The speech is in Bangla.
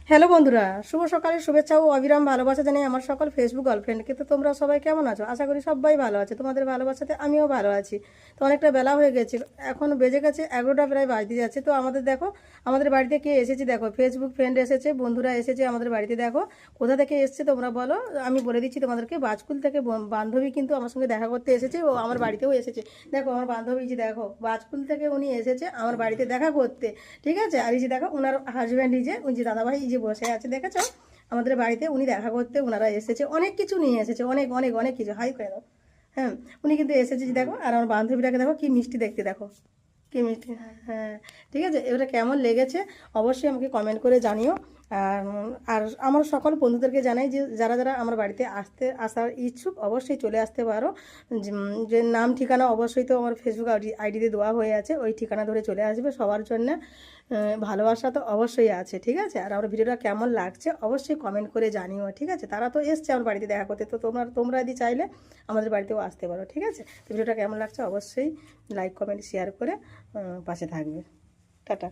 হ্যালো বন্ধুরা, শুভ সকালের শুভেচ্ছা ও অবিরাম ভালোবাসা জানাই আমার সকল ফেসবুক গার্লফ্রেন্ডকে। তো তোমরা সবাই কেমন আছো? আশা করি সবাই ভালো আছে। তোমাদের ভালোবাসাতে আমিও ভালো আছি। তো অনেকটা বেলা হয়ে গেছে, এখন বেজে গেছে 11টা প্রায় বাজতে যাচ্ছে। তো আমাদের দেখো, আমাদের বাড়িতে কে এসেছে দেখো, ফেসবুক ফ্রেন্ড এসেছে, বন্ধুরা এসেছে আমাদের বাড়িতে। দেখো কোথা থেকে এসছে তোমরা বলো, আমি বলে দিচ্ছি তোমাদেরকে। বাজকুল থেকে বান্ধবী কিন্তু আমার সঙ্গে দেখা করতে এসেছে, ও আমার বাড়িতেও এসেছে। দেখো আমার বান্ধবী যে দেখো, বাজকুল থেকে উনি এসেছে আমার বাড়িতে দেখা করতে। ঠিক আছে, আর এই যে দেখো ওনার হাজব্যান্ড, এই যে ওই যে দাদাভাই এই যে বসে আছে, দেখেছো? আমাদের বাড়িতে উনি দেখা করতে ওনারা এসেছে, অনেক কিছু নিয়ে এসেছে, অনেক অনেক অনেক কিছু। হাই করে দাও। হ্যাঁ, উনি কিন্তু এসেছে যে দেখো। আর আমার বান্ধবীটাকে দেখো কি মিষ্টি দেখতে, দেখো কি মিষ্টি। হ্যাঁ, ঠিক আছে, এবারে কেমন লেগেছে অবশ্যই আমাকে কমেন্ট করে জানিও। আর আর আমার সকল বন্ধুদেরকে জানাই যে যারা যারা আমার বাড়িতে আসার ইচ্ছুক অবশ্যই চলে আসতে পারো। যে নাম ঠিকানা অবশ্যই তো আমার ফেসবুক আইডিতে দেওয়া হয়ে আছে, ওই ঠিকানা ধরে চলে আসবে সবার জন্য। ভালোবাসা তো অবশ্যই আছে, ঠিক আছে। আর আমার ভিডিওটা কেমন লাগছে অবশ্যই কমেন্ট করে জানিও, ঠিক আছে। তারা তো এসছে আমার বাড়িতে দেখা করতে, তো তোমরা যদি চাইলে আমাদের বাড়িতেও আসতে পারো, ঠিক আছে। তো ভিডিওটা কেমন লাগছে অবশ্যই লাইক কমেন্ট শেয়ার করে পাশে থাকবে। টাটা।